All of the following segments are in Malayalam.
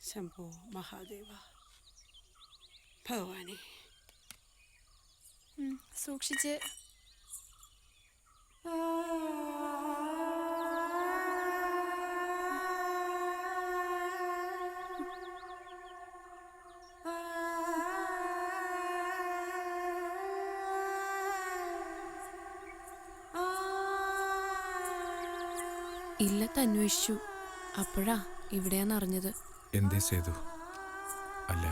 ശംഭോ മഹാദേവ ഭഗവാനെ. സൂക്ഷിച്ച്. ഇല്ലത്ത് അന്വേഷിച്ചു. അപ്പോഴാ ഇവിടെയാന്ന് അറിഞ്ഞത്. എന്തേ സേതു? അല്ല,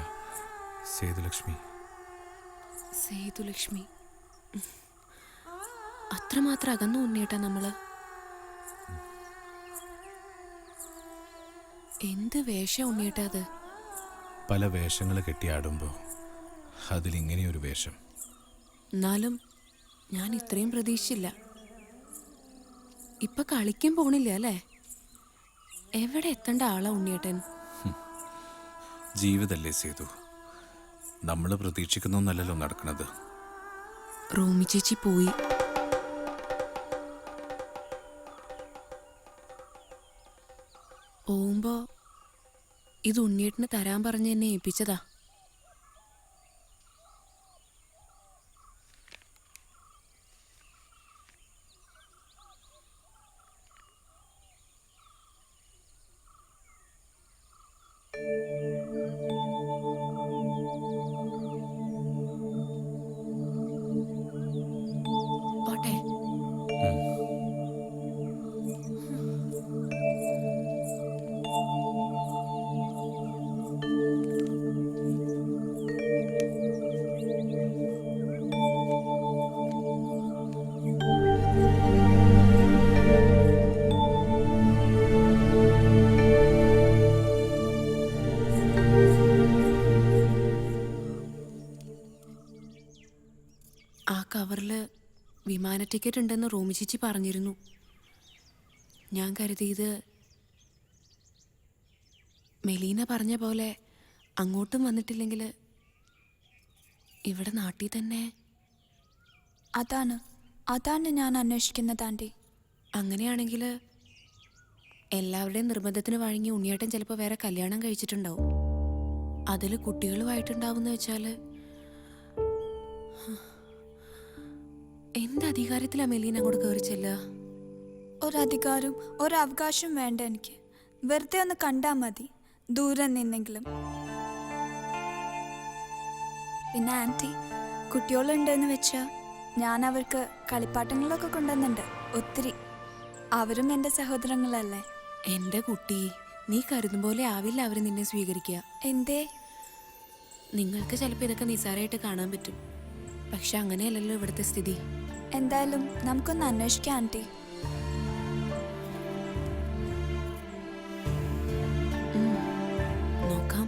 സേതുലക്ഷ്മി. സേതുലക്ഷ്മി അത്രമാത്രം അകന്നു ഉണ്ണിയേട്ടാ നമ്മള്. എന്ത് വേഷം ഉണ്ണിയേട്ടാ അത്. പല വേഷങ്ങൾ കെട്ടിയാടുമ്പോൾ അതിലിങ്ങനെയൊരു വേഷം. എന്നാലും ഞാൻ ഇത്രയും പ്രതീക്ഷിച്ചില്ല. ഇപ്പൊ കളിക്കാൻ പോണില്ല അല്ലേ? എവിടെ എത്തേണ്ട ആളാ ഉണ്ണിയേട്ടൻ. ജീവിതല്ലേ സേതു, നമ്മൾ പ്രതീക്ഷിക്കുന്നൊന്നല്ലല്ലോ നടക്കുന്നത്. റൂമി ചേച്ചി പോയി. പോകുമ്പോ ഇത് ഉണ്ണിയേട്ടന് തരാൻ പറഞ്ഞ് എന്നെ ഏൽപ്പിച്ചതാ. പോട്ടെ. ആ കവറില് വിമാന ടിക്കറ്റ് ഉണ്ടെന്ന് റൂമി ചേച്ചി പറഞ്ഞിരുന്നു. ഞാൻ കരുതിയത് മെലീന പറഞ്ഞ പോലെ അങ്ങോട്ടും വന്നിട്ടില്ലെങ്കിൽ ഇവിടെ നാട്ടിൽ തന്നെ. അതാണ് ഞാൻ അന്വേഷിക്കുന്നത് ആൻറ്റി. അങ്ങനെയാണെങ്കിൽ എല്ലാവരുടെയും നിർബന്ധത്തിന് വഴങ്ങി ഉണ്ണിയേട്ടൻ ചിലപ്പോൾ വേറെ കല്യാണം കഴിച്ചിട്ടുണ്ടാവും. അതിൽ കുട്ടികളുമായിട്ടുണ്ടാവുമെന്ന് വെച്ചാൽ എന്ത് അധികാരത്തിലാ മെലീന അങ്ങോട്ട് കയറി ചെല്ലുക? ഒരധികാരവും ഒരവകാശവും വേണ്ട എനിക്ക്. വെറുതെ ഒന്ന് കണ്ടാൽ മതി, ദൂരെ നിന്നെങ്കിലും. പിന്നെ ആൻറ്റി, കുട്ടികളുണ്ടെന്ന് വെച്ചാൽ ഞാൻ അവർക്ക് കളിപ്പാട്ടങ്ങളൊക്കെ കൊണ്ടുവന്നുണ്ട് ഒത്തിരി. അവരും എൻ്റെ സഹോദരങ്ങളല്ലേ. എൻ്റെ കുട്ടി, നീ കരുതും പോലെ ആവില്ല അവർ നിന്നെ സ്വീകരിക്കുക. എന്തേ? നിങ്ങൾക്ക് ചിലപ്പോൾ ഇതൊക്കെ നിസ്സാരമായിട്ട് കാണാൻ പറ്റും, പക്ഷെ അങ്ങനെയല്ലല്ലോ ഇവിടുത്തെ സ്ഥിതി. എന്തായാലും നമുക്കൊന്ന് അന്വേഷിക്കാം ആൻറ്റി. നോക്കാം.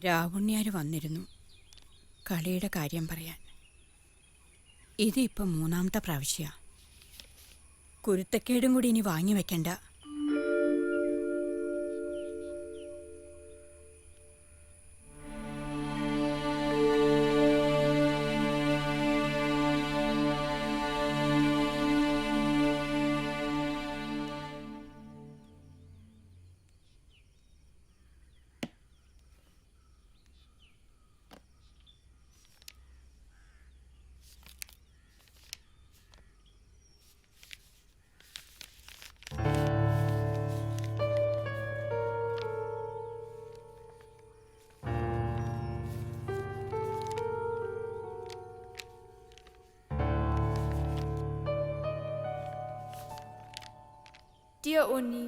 രാവുണ്ണിയാർ വന്നിരുന്നു കളിയുടെ കാര്യം പറയാൻ. ഇതിപ്പം 3ാമത്തെ പ്രാവശ്യമാണ്. കുരുത്തക്കേടും കൂടി ഇനി വാങ്ങി വെക്കണ്ട. Dear Uni,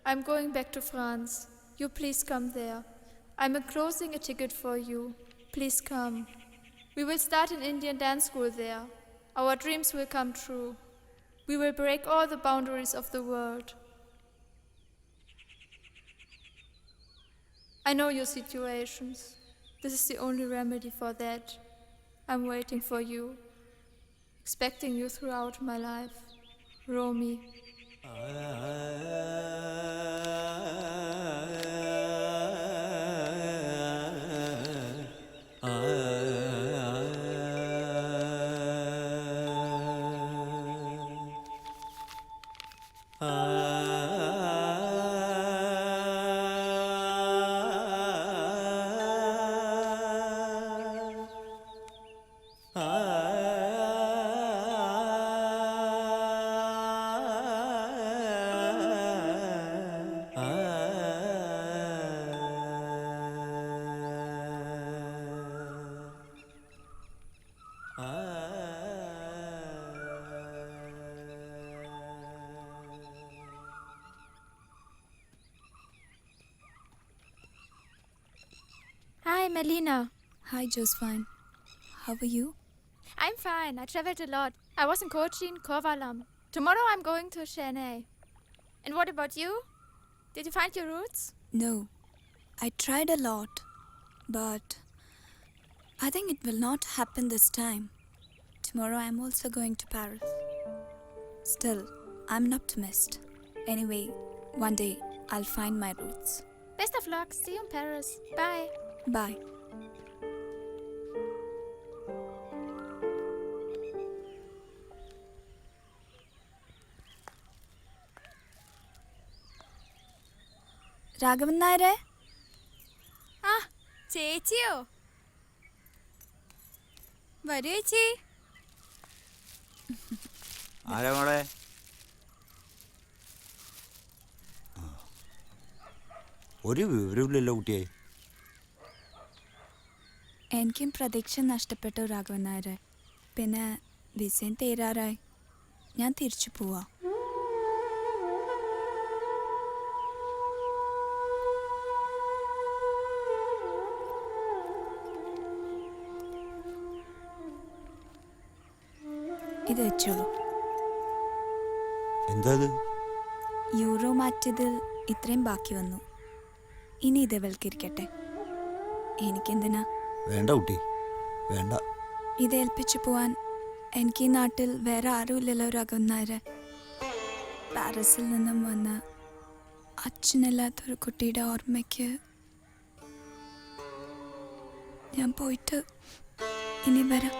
I'm going back to France. You please come there. I'm enclosing a ticket for you. Please come. We will start an Indian dance school there. Our dreams will come true. We will break all the boundaries of the world. I know your situations. This is the only remedy for that. I'm waiting for you. expecting you throughout my life. Romy. Hi, Melina. Hi, Josephine. How are you? I'm fine. I traveled a lot. I was in Cochin, Kovalam. Tomorrow I'm going to Chennai. And what about you? Did you find your roots? No, I tried a lot, but I think it will not happen this time. Tomorrow I'm also going to Paris. Still, I'm an optimist. Anyway, one day I'll find my roots. Best of luck. See you in Paris. Bye. Bye. Raghavan നായരെ ആ ചേച്ചിയോ വരൂ ചേച്ചി ആരാ മോളെ? ഒരു വിവരമില്ലല്ലോ കുട്ടിയെ. എനിക്കും പ്രതീക്ഷ നഷ്ടപ്പെട്ടു രാഘവൻ നായരെ. പിന്നെ വിസയും തീരാറായി. ഞാൻ തിരിച്ചു പോവാം. ഇത് വെച്ചോളൂ. എന്താ ഇത്? യൂറോ മാറ്റിയതിൽ ഇത്രയും ബാക്കി വന്നു. ഇനി ഇത് ഇവൾക്കിരിക്കട്ടെ. എനിക്കെന്തിനാ? വേണ്ട കുട്ടി, വേണ്ട. ഇത് ഏൽപ്പിച്ചു പോവാൻ എനിക്ക് ഈ നാട്ടിൽ വേറെ ആരുമില്ലല്ലോ രാഘവൻ നായരെ. പാരീസിൽ നിന്നും വന്ന അച്ഛനില്ലാത്തൊരു കുട്ടിയുടെ ഓർമ്മയ്ക്ക് ഞാൻ പോയിട്ട് ഇനി വരാം.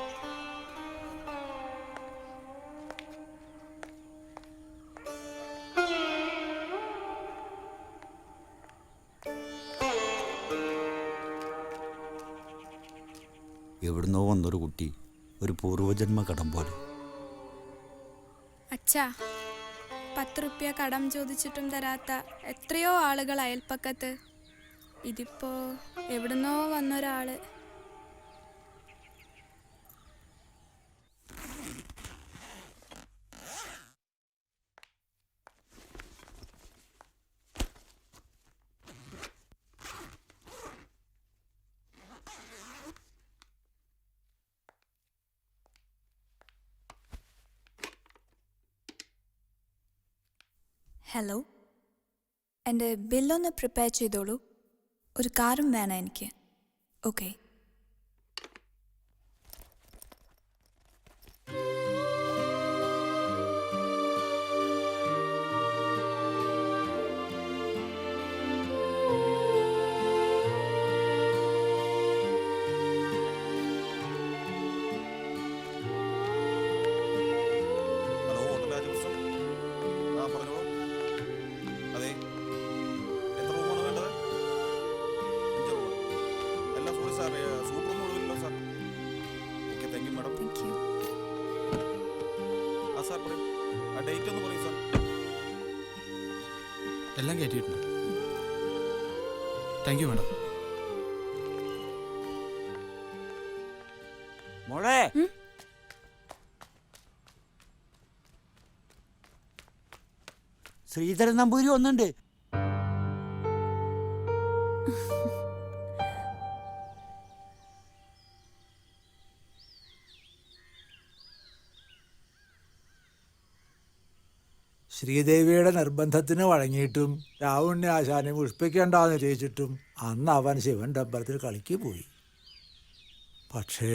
എവിടുന്നോ വന്നൊരു കുട്ടി, ഒരു പൂർവജന്മ കടം പോലെ. അച്ഛാ, 10 റുപ്യ കടം ചോദിച്ചിട്ടും തരാത്ത എത്രയോ ആളുകൾ അയൽപ്പക്കത്ത്. ഇതിപ്പോ എവിടുന്നോ വന്നൊരാള്. ഹലോ, എൻ്റെ ബില്ലൊന്ന് പ്രിപ്പയർ ചെയ്തോളൂ. ഒരു കാറും വേണം എനിക്ക്. ഓക്കെ. Hello, hotel Rajapurusham. ആ പറഞ്ഞോളൂ. അതെ, എത്ര റൂമാണ് വേണ്ടത്? 5 റൂം. എല്ലാം സോറി സാർ, സൂപ്പർ ഒന്നും ഒഴിവില്ലല്ലോ സാർ. Okay, thank you madam. Thank you. ആ സാർ പറയും. ആ ഡേറ്റ് ഒന്ന് പറയും സാർ. എല്ലാം കയറ്റിയിട്ടുണ്ട്. Thank you madam. മോളെ, ശ്രീധരൻ നമ്പൂരി ഒന്നുണ്ട്. ശ്രീദേവിയുടെ നിർബന്ധത്തിന് വഴങ്ങിയിട്ടും രാവുണ്ണി ആശാനെ പുഷ്പിക്കേണ്ടെന്ന് ചോദിച്ചിട്ടും അന്ന് അവൻ ശിവൻ്റെ അമ്പലത്തിൽ കളിക്ക് പോയി. പക്ഷേ